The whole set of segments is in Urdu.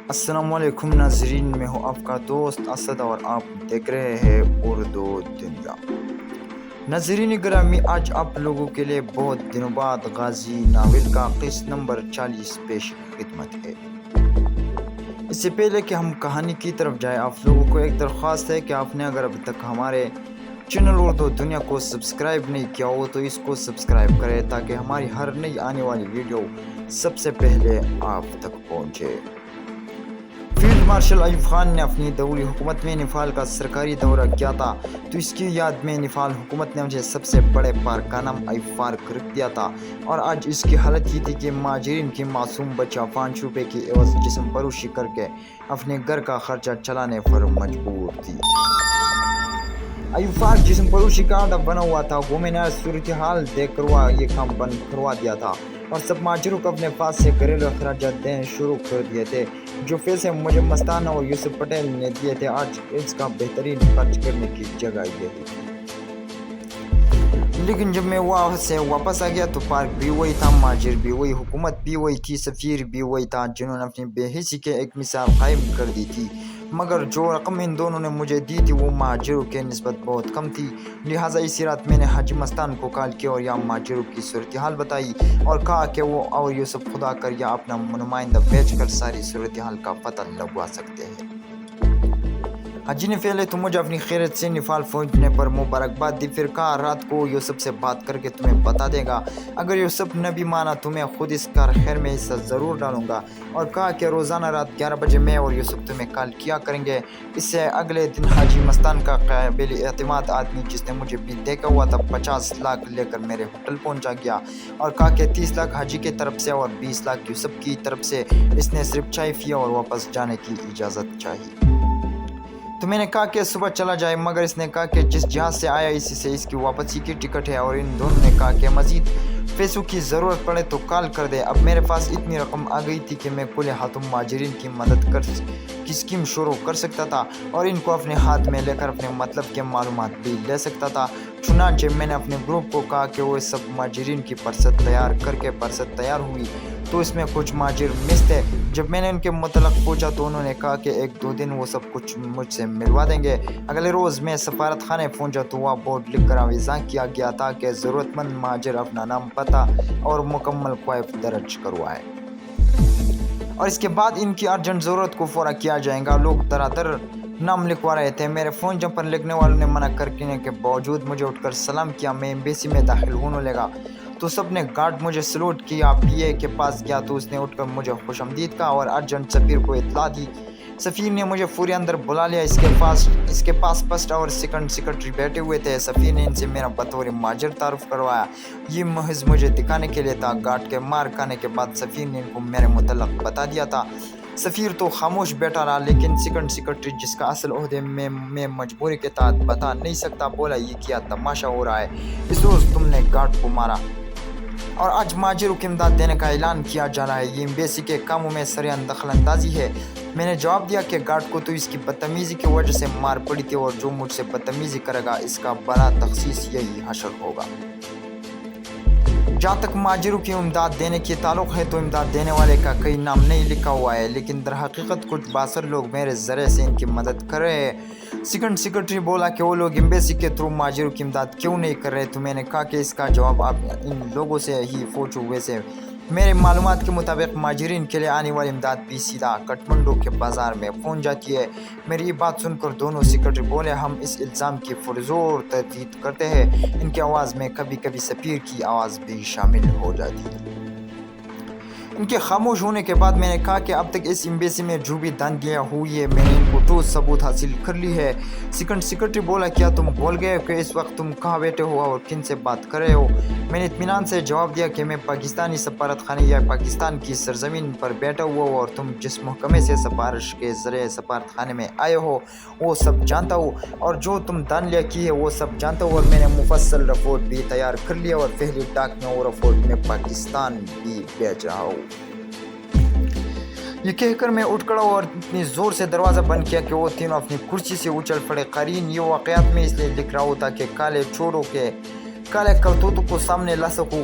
السلام علیکم ناظرین، میں ہوں آپ کا دوست اسد اور آپ دیکھ رہے ہیں اردو دنیا۔ ناظرین گرامی، آج آپ لوگوں کے لیے بہت دنوں بعد غازی ناول کا قسط نمبر 40 پیش خدمت ہے۔ اس سے پہلے کہ ہم کہانی کی طرف جائیں، آپ لوگوں کو ایک درخواست ہے کہ آپ نے اگر ابھی تک ہمارے چینل اردو دنیا کو سبسکرائب نہیں کیا ہو تو اس کو سبسکرائب کریں تاکہ ہماری ہر نئی آنے والی ویڈیو سب سے پہلے آپ تک پہنچے۔ فیلڈ مارشل ایوب خان نے اپنی دوری حکومت میں نیپال کا سرکاری دورہ کیا تھا، تو اس کی یاد میں نیپال حکومت نے مجھے سب سے بڑے پارک کا نام ایوب پارک رکھ دیا تھا، اور آج اس کی حالت یہ تھی کہ مہاجرین کی معصوم بچہ 5 روپے کی عوض جسم فروشی کر کے اپنے گھر کا خرچہ چلانے پر مجبور تھی۔ ایوب پارک جسم فروشی کا آڈا بنا ہوا تھا۔ گومے نے صورتحال دیکھ کر یہ کام بند کروا دیا تھا اور سب مہاجروں کو اپنے پاس سے گھریلو اخراجات دینے شروع کر دیے تھے۔ جو پیسے مجھے مستانہ اور یوسف پٹیل نے دیے تھے، آج اس کا بہترین خرچ کرنے کی جگہ یہی تھی۔ لیکن جب میں وہاں سے واپس آ گیا تو پارک بھی وہی تھا، مہاجر بھی وہی، حکومت بھی وہی تھی، سفیر بھی وہی تھا جنہوں نے اپنی بے حسی کی ایک مثال قائم کر دی تھی۔ مگر جو رقم ان دونوں نے مجھے دی تھی وہ مہاجروں کے نسبت بہت کم تھی، لہٰذا اسی رات میں نے حاجی مستان کو کال کیا اور یہاں مہاجروں کی صورتحال بتائی اور کہا کہ وہ اور یوسف خدا کر یا اپنا نمائندہ بھیج کر ساری صورتحال کا پتہ لگوا سکتے ہیں۔ حاجی نے پہلے تو مجھے اپنی خیریت سے نیپال پہنچنے پر مبارکباد دی، پھر کہا رات کو یوسف سے بات کر کے تمہیں بتا دے گا، اگر یوسف نے بھی مانا تو میں خود اس کار خیر میں حصہ ضرور ڈالوں گا، اور کہا کہ روزانہ رات 11 بجے میں اور یوسف تمہیں کال کیا کریں گے۔ اس سے اگلے دن حاجی مستان کا قابل اعتماد آدمی جس نے مجھے بھی دیکھا ہوا تھا 50 لاکھ لے کر میرے ہوٹل پہنچا گیا اور کہا کہ 30 لاکھ حاجی کی طرف سے اور 20 لاکھ یوسف کی طرف سے، اس نے صرف چائے پیا اور واپس جانے کی اجازت چاہی۔ تو میں نے کہا کہ صبح چلا جائے، مگر اس نے کہا کہ جس جہاز سے آیا اسی سے اس کی واپسی کی ٹکٹ ہے، اور ان دونوں نے کہا کہ مزید پیسوں کی ضرورت پڑے تو کال کر دے۔ اب میرے پاس اتنی رقم آ گئی تھی کہ میں کھلے ہاتھوں مہاجرین کی مدد کی اسکیم شروع کر سکتا تھا اور ان کو اپنے ہاتھ میں لے کر اپنے مطلب کے معلومات بھی لے سکتا تھا۔ چنانچہ میں نے اپنے گروپ کو کہا کہ وہ سب مہاجرین کی پرست تیار کر کے پرست تیار ہوئی تو اس میں کچھ مہاجر مس تھے۔ جب میں نے ان کے متعلق پوچھا تو انہوں نے کہا کہ 1-2 دن وہ سب کچھ مجھ سے ملوا دیں گے۔ اگلے روز میں سفارت خانے پہنچا تو وہاں بورڈ لکھ کر آویزاں کیا گیا تھا کہ ضرورت مند مہاجر اپنا نام، پتہ اور مکمل کوائف درج کروائے، اور اس کے بعد ان کی ارجنٹ ضرورت کو پورا کیا جائے گا۔ لوگ در نام لکھوا رہے تھے۔ میرے فون جب پر لکھنے والوں نے منع کرنے کے باوجود مجھے اٹھ کر سلام کیا۔ میں ایمبیسی میں داخل ہونے لگا تو سب نے گارڈ مجھے سلوٹ کیا۔ پی اے کے پاس گیا تو اس نے اٹھ کر مجھے خوش آمدید کہا اور ارجنٹ سفیر کو اطلاع دی۔ سفیر نے مجھے فوری اندر بلا لیا۔ اس کے پاس فرسٹ اور سیکنڈ سیکرٹری بیٹھے ہوئے تھے۔ سفیر نے ان سے میرا بطور مہاجر تعارف کروایا۔ یہ محض مجھے دکھانے کے لیے تھا۔ گارڈ کے مار کھانے کے بعد سفیر نے ان کو میرے متعلق بتا دیا تھا۔ سفیر تو خاموش بیٹھا رہا، لیکن سیکنڈ سیکرٹری جس کا اصل عہدے میں مجبوری کے تحت بتا نہیں سکتا، بولا یہ کیا تماشا ہو رہا ہے، اس روز تم نے گارڈ کو مارا اور آج مہاجروں کی امداد دینے کا اعلان کیا جا رہا ہے، یہ ایمبیسی کے کاموں میں سریعان دخل اندازی ہے۔ میں نے جواب دیا کہ گارڈ کو تو اس کی بدتمیزی کی وجہ سے مار پڑی تھی، اور جو مجھ سے بدتمیزی کرے گا اس کا بڑا تخصیص یہی حشر ہوگا۔ جہاں تک مہاجروں کی امداد دینے کی تعلق ہے تو امداد دینے والے کا کوئی نام نہیں لکھا ہوا ہے، لیکن در حقیقت کچھ باثر لوگ میرے ذریعے سے ان کی مدد کر رہے ہیں۔ سیکنڈ سیکرٹری بولا کہ وہ لوگ ایمبیسی کے تھرو مہاجروں کی امداد کیوں نہیں کر رہے، تو میں نے کہا کہ اس کا جواب آپ ان لوگوں سے ہی پوچھو۔ ویسے میرے معلومات کے مطابق مہاجرین کے لیے آنے والی امداد بھی سیدھا کٹمنڈو کے بازار میں پہنچ جاتی ہے۔ میری یہ بات سن کر دونوں سیکرٹری بولے ہم اس الزام کی پرزور تردید کرتے ہیں۔ ان کی آواز میں کبھی کبھی سفیر کی آواز بھی شامل ہو جاتی ہے۔ ان کے خاموش ہونے کے بعد میں نے کہا کہ اب تک اس ایمبیسی میں جو بھی دھاندلیاں ہوئی ہے میں نے ان کو ٹھوس ثبوت حاصل کر لی ہے۔ سیکنڈ سیکرٹری بولا کیا تم بول گئے ہو کہ اس وقت تم کہاں بیٹھے ہو اور کن سے بات کر رہے ہو؟ میں نے اطمینان سے جواب دیا کہ میں پاکستانی سفارت خانے یا پاکستان کی سرزمین پر بیٹھا ہوا ہوں، اور تم جس محکمے سے سفارش کے ذریعے سفارت خانے میں آئے ہو وہ سب جانتا ہوں، اور جو تم دھاندلیاں کی ہے وہ سب جانتا ہوں، اور میں نے مفصل رپورٹ بھی تیار کر لیا اور پہلی ڈاک میں وہ رپورٹ میں پاکستان بھی بھیج رہا ہوں۔ یہ کہہ کر میں اٹھ کھڑا اور اتنی زور سے دروازہ بند کیا کہ وہ تینوں اپنی کرسی سے اچھل پڑے۔ قارئین، یہ واقعات میں اس لیے لکھ رہا ہوتا کہ کالے چوروں کے کالے کرتوتوں کو سامنے لا سکوں۔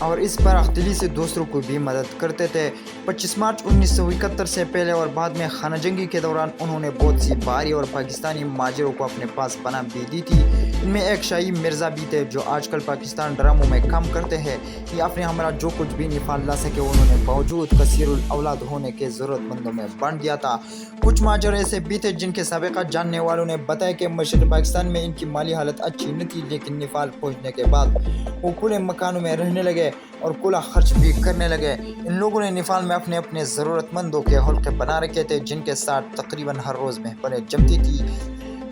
اور اس پر اختلی سے دوسروں کو بھی مدد کرتے تھے۔ 25 مارچ 1971 سے پہلے اور بعد میں خانہ جنگی کے دوران انہوں نے بہت سی باہری اور پاکستانی مہاجروں کو اپنے پاس پناہ بھی دی تھی۔ ان میں ایک شاہی مرزا بھی تھے جو آج کل پاکستان ڈراموں میں کام کرتے ہیں۔ یہ اپنے ہمراہ جو کچھ بھی نفال لا سکے انہوں نے باوجود کثیر الاولاد ہونے کے ضرورت مندوں میں بانٹ دیا تھا۔ کچھ مہاجر ایسے بھی تھے جن کے سابقہ جاننے والوں نے بتایا کہ مشرقی پاکستان میں ان کی مالی حالت اچھی نہ تھی، لیکن نفال پہنچنے کے بعد وہ کھلے مکانوں میں رہنے لگے اور کھلا خرچ بھی کرنے لگے۔ ان لوگوں نے نفال میں اپنے ضرورت مندوں کے حلقے بنا رکھے تھے جن کے ساتھ تقریباً ہر روز محفلیں جمتی تھی۔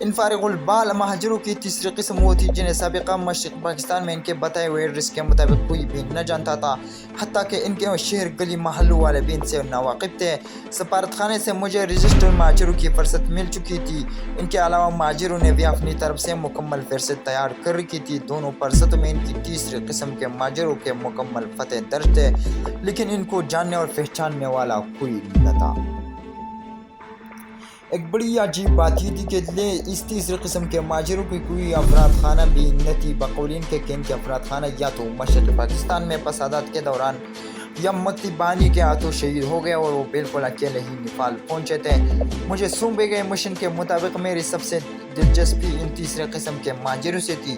ان فارغ البال مہاجروں کی تیسری قسم وہ تھی جنہیں سابقہ مشرقی پاکستان میں ان کے بتائے ہوئے ایڈریس کے مطابق کوئی بھی نہ جانتا تھا، حتیٰ کہ ان کے شہر گلی محلوں والے بھی ان سے ناواقف تھے۔ سفارت خانے سے مجھے رجسٹرڈ مہاجروں کی فہرست مل چکی تھی۔ ان کے علاوہ مہاجروں نے بھی اپنی طرف سے مکمل فہرست تیار کر رکھی تھی۔ دونوں فہرستوں میں ان کی تیسری قسم کے مہاجروں کے مکمل پتے درج تھے، لیکن ان کو جاننے اور پہچاننے والا کوئی نہ تھا۔ ایک بڑی عجیب بات یہ تھی کہ اس تیسری قسم کے مہاجروں کی کوئی افراد خانہ بھی نہ تھی، بقول ان کے ان کے افراد خانہ یا تو مشرقی پاکستان میں فسادات کے دوران یا مکتی بانی کے ہاتھوں شہید ہو گئے اور وہ بالکل اکیلے ہی نفال پہنچے تھے۔ مجھے سونپے گئے مشن کے مطابق میری سب سے دلچسپی ان تیسرے قسم کے مہاجروں سے تھی۔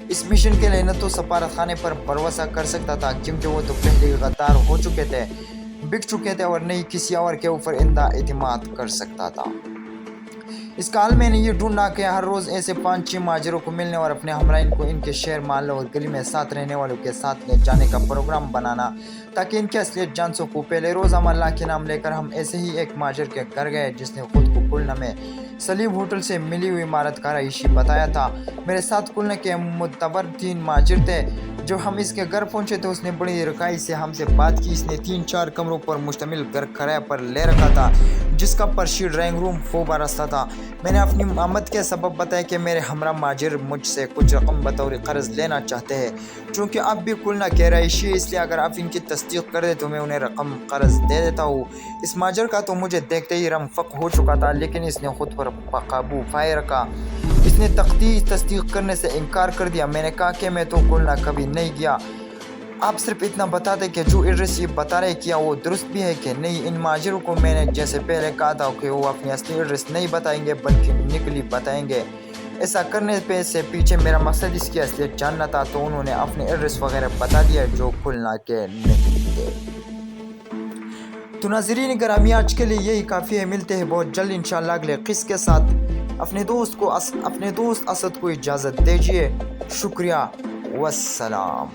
اس مشن کے لیے نہ تو سفارت خانے پر بھروسہ کر سکتا تھا کیونکہ وہ تو پہلے ہی غدار ہو چکے تھے، بک چکے تھے، اور نہ ہی کسی اور کے اوپر اعتماد کر سکتا تھا۔ اس کال میں نے یہ ڈھونڈا کہ ہر روز ایسے 5-6 مہاجروں کو ملنے اور اپنے ہمراہین کو ان کے شہر محلہ اور گلی میں ساتھ رہنے والوں کے ساتھ لے جانے کا پروگرام بنانا تاکہ ان کی اصلیت جان سکوں۔ پہلے روز ہم اللہ کے نام لے کر ہم ایسے ہی ایک مہاجر کے گھر گئے جس نے خود کو کلنا میں سلیب ہوٹل سے ملی ہوئی عمارت کا رہائشی بتایا تھا۔ میرے ساتھ کلنا کے معتبر 3 مہاجر تھے۔ جب ہم اس کے گھر پہنچے تو اس نے بڑی رکائی سے ہم سے بات کی۔ اس نے 3-4 کمروں پر مشتمل گھر کرایہ پر لے رکھا تھا جس کا پرشی ڈرائنگ روم خوب آراستہ تھا۔ میں نے اپنی آمد کے سبب بتایا کہ میرے ہمراہ مہاجر مجھ سے کچھ رقم بطور قرض لینا چاہتے ہیں، چونکہ اب بھی کلنا کے رہائشی، اس لیے اگر آپ ان کی تصدیق کر دیں تو میں انہیں رقم قرض دے دیتا ہوں۔ اس مہاجر کا تو مجھے دیکھتے ہی رم فق ہو چکا تھا، لیکن اس نے خود پر قابو پائے رکھا۔ اس نے تصدیق کرنے سے انکار کر دیا۔ میں نے کہا کہ میں تو کلنا کبھی نہیں گیا، آپ صرف اتنا بتا دیں کہ جو ایڈریس یہ بتا رہے کیا وہ درست بھی ہے کہ نہیں۔ ان مہاجروں کو میں نے جیسے پہلے کہا تھا کہ وہ اپنی اصلی ایڈریس نہیں بتائیں گے بلکہ نکلی بتائیں گے۔ ایسا کرنے سے پیچھے میرا مقصد اس کی اصلیت جاننا تھا، تو انہوں نے اپنے ایڈریس وغیرہ بتا دیا جو کلنا کے نہیں تھے۔ تو ناظرین گرامی آج کے لیے یہی کافی ہے، ملتے ہیں بہت جلد انشاءاللہ اگلے قصے کے ساتھ۔ اپنے دوست اسد کو اجازت دیجیے، شکریہ، والسلام۔